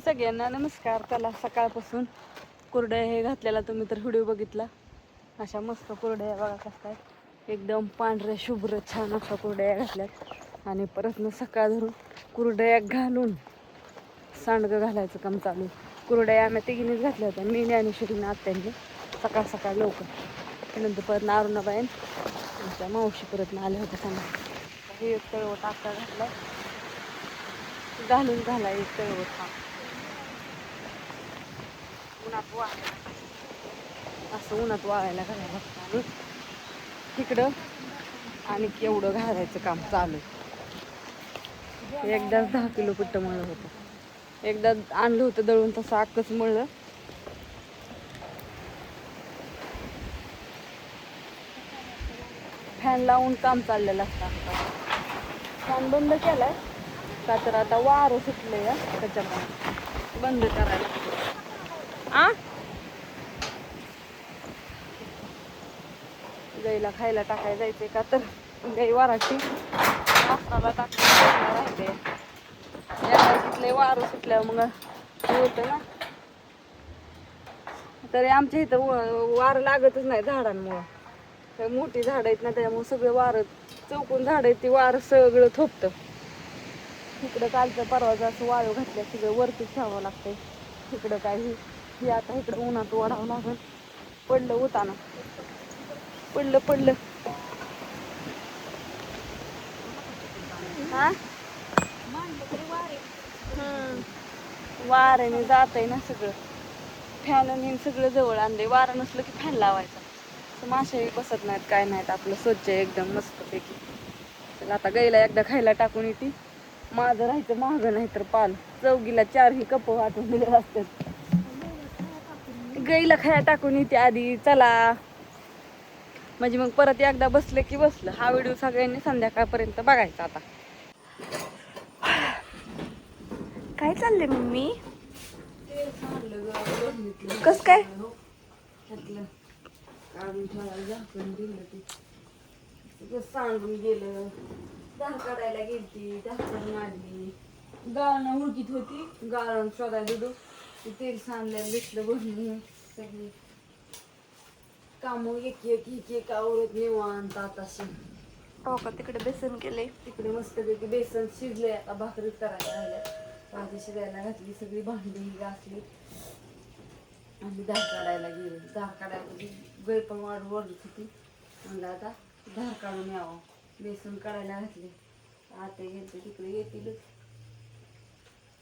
सगळ्यांना नमस्कार. चला सकाळपासून कुरड्या हे घातलेला तुम्ही तर व्हिडिओ बघितला. अशा मस्त कुरड्या बघा कसं काय एकदम पांढऱ्या शुभ्र छान अशा कुरड्या घातल्यात. आणि परत न सकाळ धरून कुरड्या घालून सांडगं घालायचं काम चालू. कुरड्या आम्ही तिघीनेच घातल्या होत्या, मी ज्ञानेश्वरीने आत्यांनी सकाळ सकाळ लवकर. नंतर परत अरुणाबाईन आमच्या मावशी परत आल्या होत्या सांगा. हे एक तळवट आका घातला घालून झाला एक तळवट. हा उन्हात वाळायला असं उन्हात वाळायला घालायला लागतं. आणि तिकडं आणि केवढं घालायचं काम चालू. एकदाच 10 किलो पिट्ट मळलं होतं, एकदा आणलं होतं दळून तसं अक्कच मळलं. फॅन लावून काम चाललेलं असतं. फॅन बंद केलाय का तर आता वारं सुटलंय त्याच्यामुळे बंद करायला. गाईला खायला टाकायला जायचंय का तर गाई वाराटी वासराला टाकायला राहते. या तिथले वारं सुटल्यावर मग हे होतं ना. तरी आमच्या इथं वारं लागतच नाही झाडांमुळं. तर मोठी झाडं आहेत ना त्यामुळे सगळं वारं चौकून झाडं आहेत ती वारं सगळं थोपतं. इकडं कालचं परवाचं असं वाळू घातल्या सगळं वरतीच ठेवावं लागतंय. इकडं काही हे आता इकडं उन्हात ओढावं लागल. पडलं होताना पडलं हा वाऱ्याने जात आहे ना सगळं. फॅन आणि सगळं जवळ आणलंय. वारं नसलं की फॅन लावायचा. माशाही बसत नाहीत काय नाहीत. आपलं स्वच्छ एकदम मस्तपैकी. चला आता गाईला एकदा खायला टाकून येते. माझं राहायचं महाग नाही तर पाल चौगीला 4 कप वाटून दिले असतात. गाईला खायला टाकून येते आधी. चला म्हणजे मग परत एकदा बसलं की बसलं. हा व्हिडिओ सगळ्यांनी संध्याकाळपर्यंत बघायचा. आता काय चाललंय मम्मी? कस काय सांडून गेलं. धार काढायला गेलती, धार काढून आली. गाळणं उडकीत होती, गाळण शोधायला दिलो. तेल सांडल्याला दिसलं बहिणी. सगळी कामं एक आवरत निवांत आताशी. हो का तिकडे बेसन केले. तिकडे मस्तपैकी बेसन शिजले. आता भाकरी करायला राहिल्या. भाजी शिजायला घातली. सगळी भांडी घासली आणि धार काढायला गेले. धार काढायला गाय पण ओरडत होती. म्हणलं आता धार काढून यावं. बेसन काढायला घातले. आते गेलते तिकडे येतीलच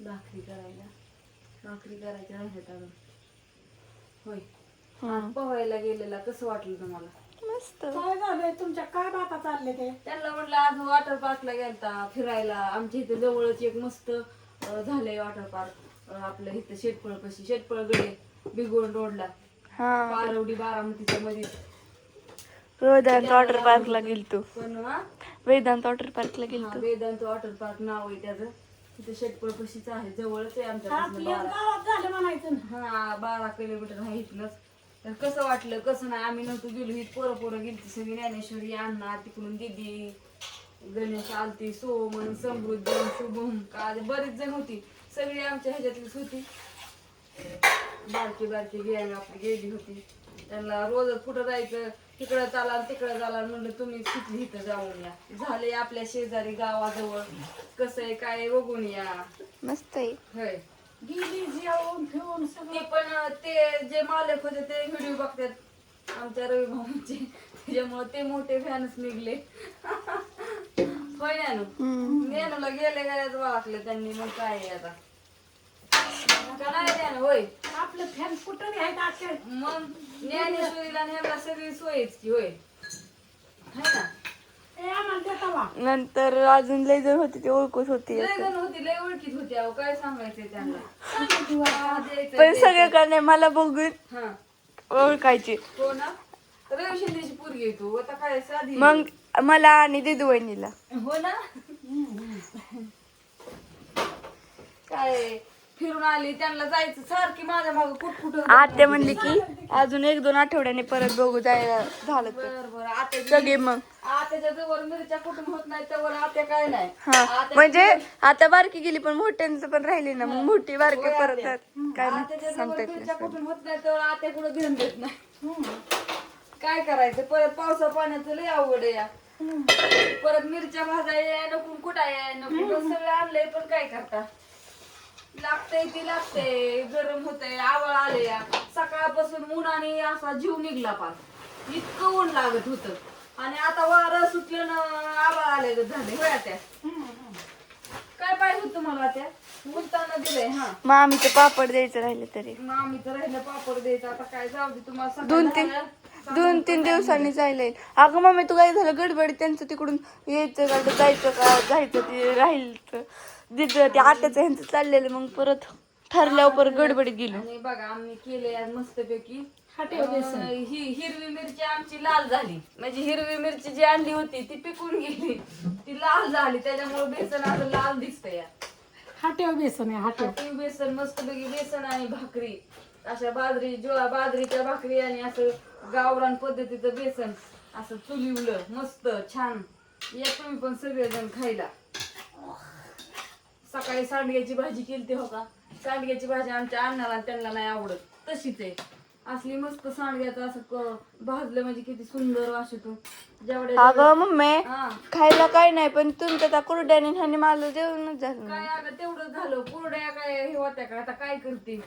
भाकरी करायला. भाकरी करायच्या राहिल्यात अजून. होय पोहायला गेलेला कसं वाटलं तुम्हाला? मस्त. काय झालंय तुमच्या? काय बाता चालले ते? त्यांना म्हटलं आज वॉटर पार्कला गेलता फिरायला. आमच्या इथे जवळच एक मस्त झालंय वॉटर पार्क. आपलं इथं शेटपळ गडे बिगोण रोडला पारवडी बारामतीच्या मध्ये वेदांत वॉटर पार्कला गेलतो. पण वेदांत वॉटर पार्कला गेलतो. वेदांत वॉटर पार्क नाव आहे त्याचं. तिथे शेटपळ पशीच आहे, जवळच आहे आमच्या. हा 12 किलोमीटर आहे इथनच. तर कसं वाटलं कसं नाही आम्ही नव्हतो गेलो. ही पोरं गेलती सगळी. ज्ञानेश्वरी अण्णा तिकडून दिदी गणेश आलती, सोमन समृद्धी शुभम का बरेच जण होती. सगळी आमच्या ह्याच्यातलीच होती. बारकी गँग आपली गेली होती. त्यांना रोज कुठं जायचं तिकडं चाला तिकडं चाला म्हणलं तुम्ही तिथली इथं जाऊन या. झाले आपल्या शेजारी गावाजवळ. कसं आहे काय बघून या. मस्त आहे. होय गेली जेवून ठेवून ते पण ते जे मालक होते ते व्हिडिओ बघतात आमच्या रवी भाऊंचे. त्याच्यामुळे ते मोठे फॅनच निघले. होय नेनूला गेल्याच ओळखलं त्यांनी. मग काय आता काय होय आपलं फॅन कुठं घ्यायचं. मग ज्ञानेश्वरीला न्यायला सगळी सोयच की. होय है ना. नंतर अजून लय जण होती ते ओळखत होती. लय जण होती लय ओळखीत होती. अहो काय सांगायचंय त्यांना. पण सगळ्याकडे मला बघून ओळखायची. हो ना. रवी शिंदेची पोरगी तू आता काय साधी. मग मला आणि दिदू वहिनीला. हो ना. काय फिरून आली, त्यांना जायचं सारखी माझ्या मागं कुठं आत्या म्हणली की अजून 1-2 आठवड्याने परत बघू जायला झालं तर बरं आता सगळे मग. आत्याच्या जवळ मिरच्या कुठून होत नाही त्यावर आत्या काय नाही. हा आत्या म्हणजे आता बारकी गेली पण मोठ्यांचं पण राहिली ना, मग मोठी बारकी होय परत आत्या. काय आत्याच्या नाही सांगता जवळ येत मिरच्या नाही. कुठून होत नाही त्यावर आत्या कुठं ध्यान देत नाही. काय करायचं, परत पावसा पाण्याचं लय अवघड आहे या. परत मिरच्या भाजाय नको, कुठं याय नको, बस सगळं आणलंय पण काय करता, लागतंय ती लागतंय, गरम होतंय, आवळ आले या. सकाळपासून उन्हाने असा जीव निघला पार, इतकं ऊन लागत होतं. आणि आता वारं सुटलं ना, आवळ आले झाले होय त्या. काय पाहिजे होतं तुम्हाला त्या मुलताना दिलंय. हा मामीचं पापड द्यायचं राहिले तरी मग आम्ही तर राहिलं पापड द्यायचं. आता काय जाऊ दे तुम्हाला 2-3 दिवसांनी जायला येईल. अगं मम्मी तू काय झालं गडबड, त्यांचं तिकडून यायचं का जायचं का जायचं ते राहील दिदं ते आत्याचं ह्यांचं चाललेलं, मग परत ठरल्यावर परत गडबडीत गेलो. आणि बघा आम्ही केले आज मस्तपैकी हटेव बेसन. ही हिरवी मिरची आमची लाल झाली, म्हणजे हिरवी मिरची जी आणली होती ती पिकून गेली, ती लाल झाली, त्याच्यामुळे बेसन असं लाल दिसतंय. हटेव बेसन आहे हटेव. ती बेसन मस्तपैकी बेसन आणि भाकरी, अशा बाजरीच्या भाकरी आणि असं गावरान पद्धतीचं बेसन असं चुलिवलं मस्त छान. या तुम्ही पण सगळेजण खायला. सकाळी सांडग्याची भाजी केली हो का, सांडग्याची भाजी आमच्या अण्णाला त्यांना नाही आवडत, तशीच आहे. असली मस्त सांडग्याचं असं भाजलं म्हणजे किती सुंदर वाशतो जेवढ्या. अगं मम्मी हा खायला काय नाही, पण तुमच्या त्या कुरड्याने ह्याने मला जेवणच झालं. काय अगं तेवढं झालं, कुरड्या काय हे होत्या का, आता काय करते.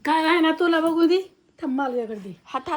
काय आहे ना तुला बघू दे, थांब माझ्याकडे दे. हात